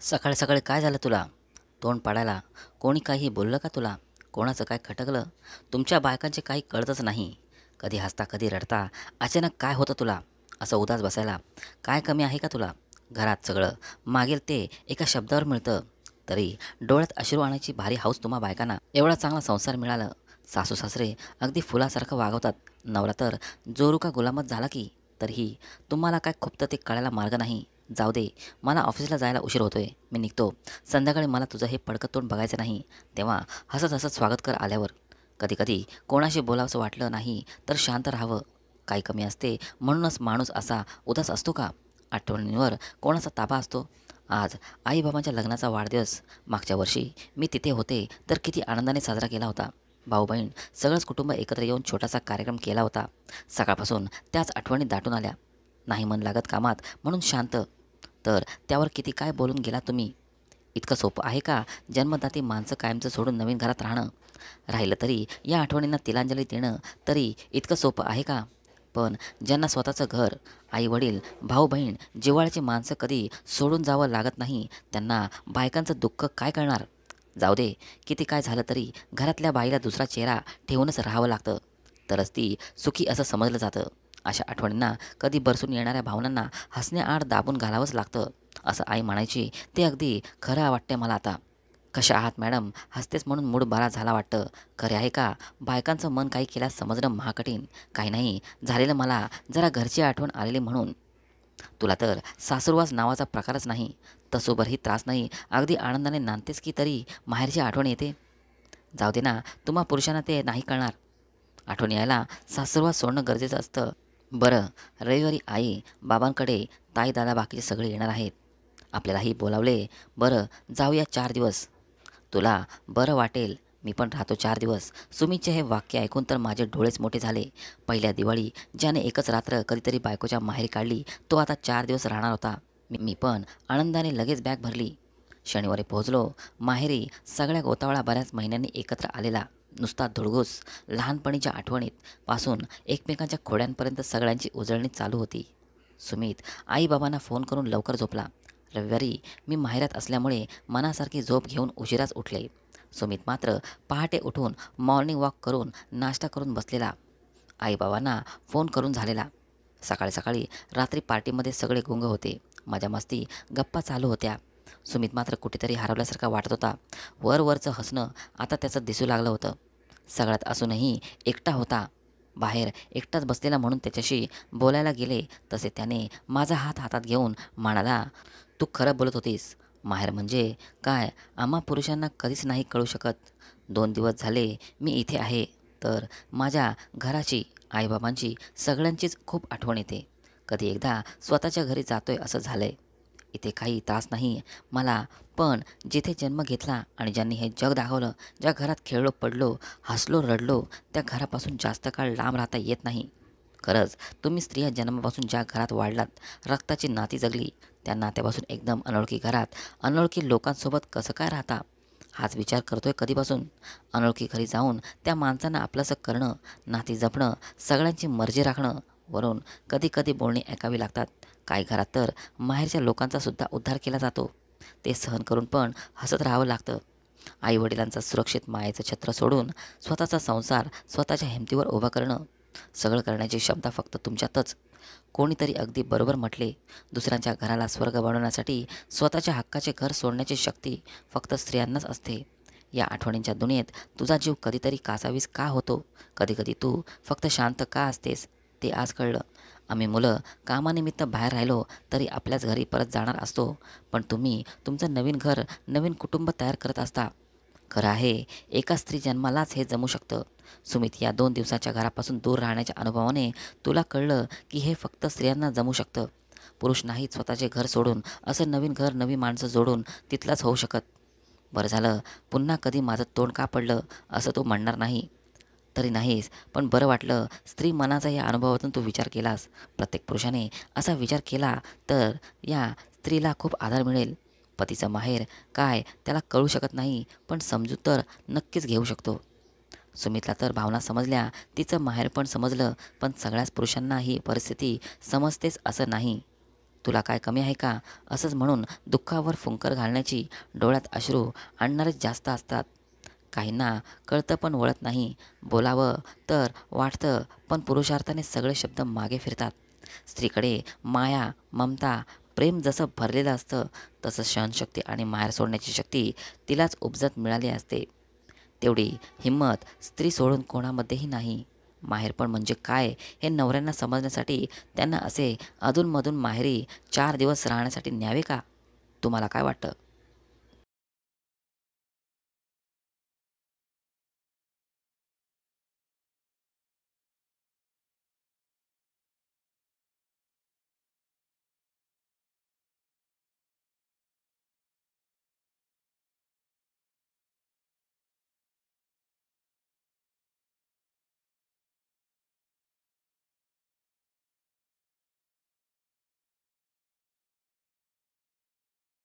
सकाळी सकाळी काय झालं तुला? तोंड पाडायला कोणी काही बोललं का तुला? कोणाचं काय खटकलं? तुमच्या बायकांचे काही कळतच नाही. कधी हसता कधी रडता. अचानक काय होतं तुला? असं उदास बसायला काय कमी आहे का तुला? घरात सगळं मागेल ते एका शब्दावर मिळतं, तरी डोळ्यात अश्रू आणायची भारी हौस तुम्हा बायकांना. एवढा चांगला संसार मिळालं. सासू सासरे अगदी फुलासारखं वागवतात. नवरा तर जोरू का गुलामच झाला की. तरीही तुम्हाला काय खुपतं ते कळायला मार्ग नाही. जाऊ दे, मला ऑफिसला जायला उशीर होतोय, मी निघतो. संध्याकाळी मला तुझं हे पडकं तोंड बघायचं नाही. तेव्हा हसत हसत स्वागत कर आल्यावर. कधी कधी कोणाशी बोलावंसं वाटलं नाही तर शांत राहावं. काही कमी असते म्हणूनच माणूस असा उदास असतो का? आठवणींवर कोणाचा ताबा असतो? आज आईबाबांच्या लग्नाचा वाढदिवस. मागच्या वर्षी मी तिथे होते तर किती आनंदाने साजरा केला होता. भाऊ बहीण सगळंच कुटुंब एकत्र येऊन छोटासा कार्यक्रम केला होता. सकाळपासून त्याच आठवणी दाटून आल्या. नाही मन लागत कामात म्हणून शांत. तर त्यावर किती काय बोलून गेला तुम्ही. इतकं सोपं आहे का जन्मदाती माणसं कायमचं सोडून नवीन घरात राहणं? राहिलं तरी या आठवणींना तिलांजली देणं तरी इतकं सोपं आहे का? पण ज्यांना स्वतःचं घर, आई वडील, भाऊ बहीण, जिव्हाळ्याची माणसं कधी सोडून जावं लागत नाही, त्यांना बायकांचं दुःख काय कळणार? जाऊ दे, किती काय झालं तरी घरातल्या बाईला दुसरा चेहरा ठेवूनच राहावं लागतं, तरच ती सुखी असं समजलं जातं. अशा आठवणींना, कधी बरसून येणाऱ्या भावनांना हसण्याआड दाबून घालावंच लागतं, असं आई म्हणायची. ते अगदी खरं वाटते मला आता. कशा आहात मॅडम? हसतेच म्हणून मूड बरा झाला वाटतं. खरे आहे का, बायकांचं मन काही केल्यास समजणं महाकठीण. काही नाही झालेलं, मला जरा घरची आठवण आलेली म्हणून. तुला तर सासूरवास नावाचा प्रकारच नाही. तसोबरही त्रास नाही. अगदी आनंदाने नांदतेस की तरी माहेरची आठवण येते. जाऊ दे ना, तुम्हा पुरुषांना ते नाही कळणार. आठवण यायला सासुरवास सोडणं गरजेचं असतं. बरं, रविवारी आई बाबांकडे, ताई दादा बाकीचे सगळे येणार आहेत. आपल्यालाही बोलावले. बरं, जाऊया 4 दिवस. तुला बरं वाटेल, मी पण राहतो 4 दिवस. सुमीचे हे वाक्य ऐकून तर माझे डोळेच मोठे झाले. पहिल्या दिवाळी ज्याने एकच रात्र कधीतरी बायकोच्या माहेरी काढली, तो आता 4 दिवस राहणार होता. मी पण आनंदाने लगेच बॅग भरली. शनिवारी पोहोचलो. माहेरी सगळ्या गोतावळा बऱ्याच महिन्यांनी एकत्र आलेला. नुसता धुडगूस. लहानपणीच्या आठवणीत पासून एकमेकांच्या खोड्यांपर्यंत सगळ्यांची उजळणी चालू होती. सुमित आईबाबांना फोन करून लवकर झोपला. रविवारी मी माहेरात असल्यामुळे मनासारखी झोप घेऊन उशिराच उठले. सुमित मात्र पहाटे उठून मॉर्निंग वॉक करून नाश्ता करून बसलेला. आईबाबांना फोन करून झालेला. सकाळी सकाळी रात्री पार्टीमध्ये सगळे गुंग होते. मजा मस्ती गप्पा चालू होत्या. सुमित मात्र कुठेतरी हरवल्यासारखा वाटत होता. वरवरचं हसणं आता त्याचं दिसू लागलं होतं. सगळ्यात असूनही एकटा होता. बाहेर एकटाच बसलेला म्हणून त्याच्याशी बोलायला गेले तसे त्याने माझा हात हातात घेऊन म्हणाला, तू खरं बोलत होतीस. माहेर म्हणजे काय आम्हा पुरुषांना कधीच नाही कळू शकत. 2 दिवस झाले मी इथे आहे, तर माझ्या घराची, आईबाबांची, सगळ्यांचीच खूप आठवण येते. कधी एकदा स्वतःच्या घरी जातोय असं झालंय. इथे काही त्रास नाही मला, पण जिथे जन्म घेतला आणि ज्यांनी हे जग दाखवलं, ज्या घरात खेळलो पडलो, हसलो रडलो, त्या घरापासून जास्त काळ लांब राहता येत नाही. खरंच, तुम्ही स्त्रिया जन्मापासून ज्या घरात वाढलात, रक्ताची नाती जगली, त्या नात्यापासून एकदम अनोळखी घरात अनोळखी लोकांसोबत कसं काय राहता? हाच विचार करतोय कधीपासून. अनोळखी घरी जाऊन त्या माणसांना आपलंसं करणं, नाती जपणं, सगळ्यांची मर्जी राखणं, वरून कधी कधी बोलणे ऐकावी लागतात. काही घरात तर माहेरच्या लोकांचा सुद्धा उद्धार केला जातो. ते सहन करून पण हसत राहावं लागतं. आई वडिलांचा सुरक्षित मायेचं छत्र सोडून स्वतःचा संसार स्वतःच्या हिमतीवर उभा करणं, सगळं करण्याची क्षमता फक्त तुमच्यातच. कोणीतरी अगदी बरोबर म्हटले, दुसऱ्यांच्या घराला स्वर्ग बनवण्यासाठी स्वतःच्या हक्काचे घर सोडण्याची शक्ती फक्त स्त्रियांनाच असते. या आठवणींच्या दुनियेत तुझा जीव कधीतरी कासावीस का होतो? कधीकधी तू फक्त शांत का असतेस? ते आज कळलं. आम्ही मुलं कामानिमित्त बाहेर राहिलो तरी आपल्याच घरी परत जाणार असतो, पण तुम्ही तुमचं नवीन घर, नवीन कुटुंब तयार करत असता. खरं आहे, एका स्त्री जन्मालाच हे जमू शकतं. सुमित, या 2 दिवसाच्या घरापासून दूर राहण्याच्या अनुभवाने तुला कळलं की हे फक्त स्त्रियांना जमू शकतं. पुरुष नाहीत स्वतःचे घर सोडून असं नवीन घर, नवी माणसं जोडून तिथलाच होऊ शकत. बरं झालं, पुन्हा कधी माझं तोंड का पडलं असं तू म्हणणार नाही. तरी नाहीस, पण बरं वाटलं स्त्री मनाचा या अनुभवातून तू विचार केलास. प्रत्येक पुरुषाने असा विचार केला तर या स्त्रीला खूप आधार मिळेल. पतीचं माहेर काय त्याला कळू शकत नाही, पण समजू तर नक्कीच घेऊ शकतो. सुमितला तर भावना समजल्या, तिचं माहेर पण समजलं, पण सगळ्याच पुरुषांना ही परिस्थिती समजतेच असं नाही. तुला काय कमी आहे का असंच म्हणून दुःखावर फुंकर घालण्याची डोळ्यात अश्रू आणणारेच जास्त असतात. काहींना कळतं पण वळत नाही. बोलावं तर वाटतं पण पुरुषार्थाने सगळे शब्द मागे फिरतात. स्त्रीकडे माया, ममता, प्रेम जसं भरलेलं असतं तसं सहनशक्ती आणि माहेर सोडण्याची शक्ती तिलाच उपजत मिळाली असते. तेवढी हिंमत स्त्री सोडून कोणामध्येही नाही. माहेरपण म्हणजे काय हे नवऱ्यांना समजण्यासाठी त्यांना असे अधूनमधून माहेरी 4 दिवस राहण्यासाठी न्यावे का? तुम्हाला काय वाटतं?